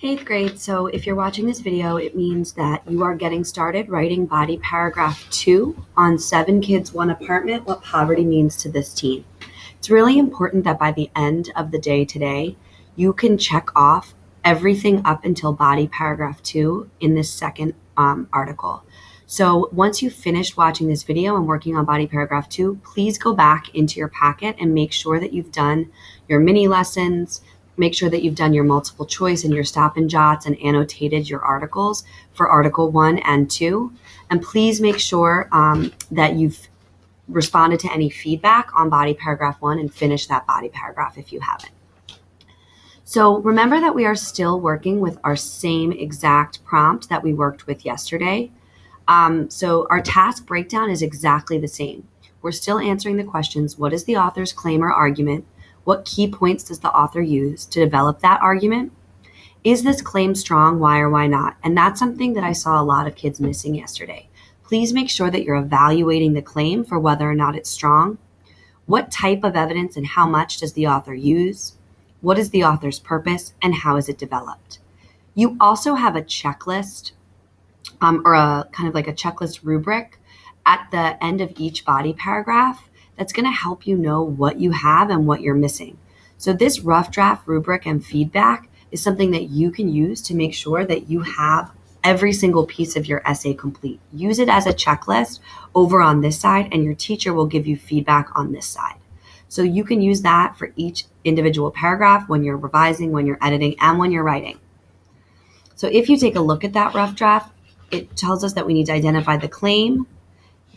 Eighth grade, so if you're watching this video, it means that you are getting started writing body paragraph 2 on 7 Kids, 1 Apartment, What Poverty Means to This Teen. It's really important that by the end of the day today, you can check off everything up until body paragraph 2 in this second article. So once you've finished watching this video and working on body paragraph 2, please go back into your packet and make sure that you've done your mini lessons. Make sure that you've done your multiple choice and your stop and jots and annotated your articles for article 1 and 2. And please make sure that you've responded to any feedback on body paragraph 1 and finish that body paragraph if you haven't. So remember that we are still working with our same exact prompt that we worked with yesterday. So our task breakdown is exactly the same. We're still answering the questions: what is the author's claim or argument? What key points does the author use to develop that argument? Is this claim strong? Why or why not? And that's something that I saw a lot of kids missing yesterday. Please make sure that you're evaluating the claim for whether or not it's strong. What type of evidence and how much does the author use? What is the author's purpose and how is it developed? You also have a checklist or a kind of like a checklist rubric at the end of each body paragraph that's going to help you know what you have and what you're missing. So this rough draft rubric and feedback is something that you can use to make sure that you have every single piece of your essay complete. Use it as a checklist over on this side, and your teacher will give you feedback on this side. So you can use that for each individual paragraph when you're revising, when you're editing, and when you're writing. So if you take a look at that rough draft, it tells us that we need to identify the claim.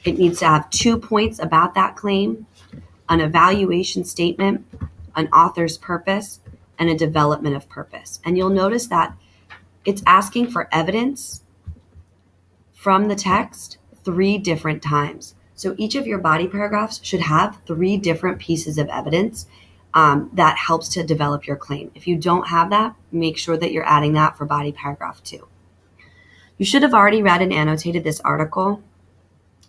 It needs to have 2 points about that claim, an evaluation statement, an author's purpose, and a development of purpose. And you'll notice that it's asking for evidence from the text 3 different times. So each of your body paragraphs should have 3 different pieces of evidence that helps to develop your claim. If you don't have that, make sure that you're adding that for body paragraph 2. You should have already read and annotated this article.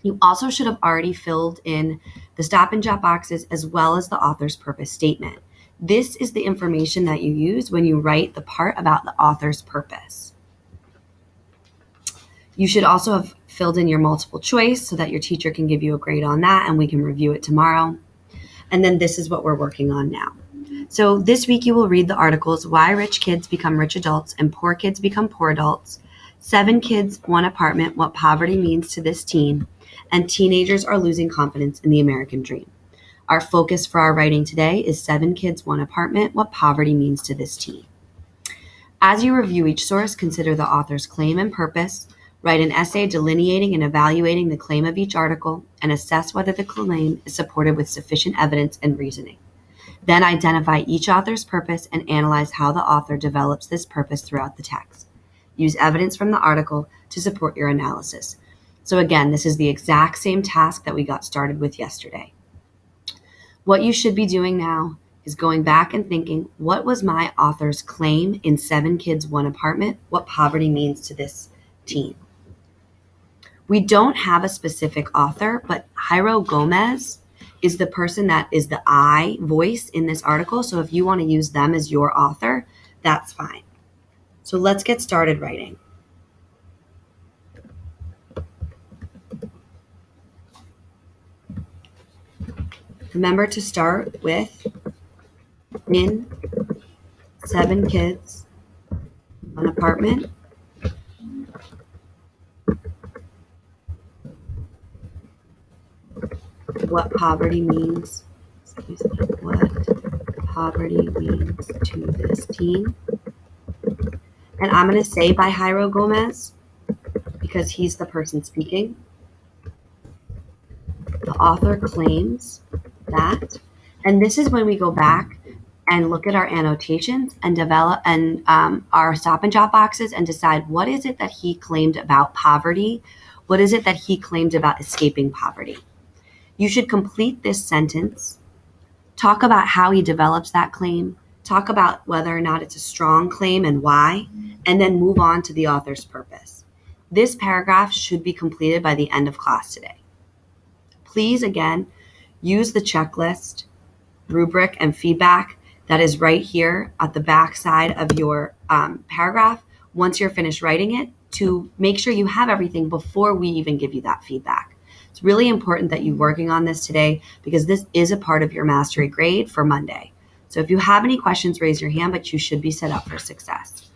You also should have already filled in the stop and jot boxes as well as the author's purpose statement. This is the information that you use when you write the part about the author's purpose. You should also have filled in your multiple choice so that your teacher can give you a grade on that and we can review it tomorrow. And then this is what we're working on now. So this week you will read the articles: Why Rich Kids Become Rich Adults and Poor Kids Become Poor Adults, 7 Kids, 1 Apartment, What Poverty Means to This Teen, and Teenagers Are Losing Confidence in the American Dream. Our focus for our writing today is 7 Kids, 1 Apartment, What Poverty Means to This Teen. As you review each source, consider the author's claim and purpose, write an essay delineating and evaluating the claim of each article, and assess whether the claim is supported with sufficient evidence and reasoning. Then identify each author's purpose and analyze how the author develops this purpose throughout the text. Use evidence from the article to support your analysis. So again, this is the exact same task that we got started with yesterday. What you should be doing now is going back and thinking, what was my author's claim in 7 Kids, 1 Apartment, What Poverty Means to This Teen? We don't have a specific author, but Jairo Gomez is the person that is the I voice in this article. So if you want to use them as your author, that's fine. So let's get started writing. Remember to start with in 7 Kids, 1 Apartment. What poverty means, what poverty means to this teen. And I'm going to say by Jairo Gomez because he's the person speaking. The author claims that, and this is when we go back and look at our annotations and develop and our stop and jot boxes and decide what is it that he claimed about poverty? What is it that he claimed about escaping poverty? You should complete this sentence, talk about how he develops that claim, talk about whether or not it's a strong claim and why, and then move on to the author's purpose. This paragraph should be completed by the end of class today. Please, again, use the checklist, rubric, and feedback that is right here at the back side of your paragraph once you're finished writing it to make sure you have everything before we even give you that feedback. It's really important that you're working on this today because this is a part of your mastery grade for Monday. So if you have any questions, raise your hand, but you should be set up for success.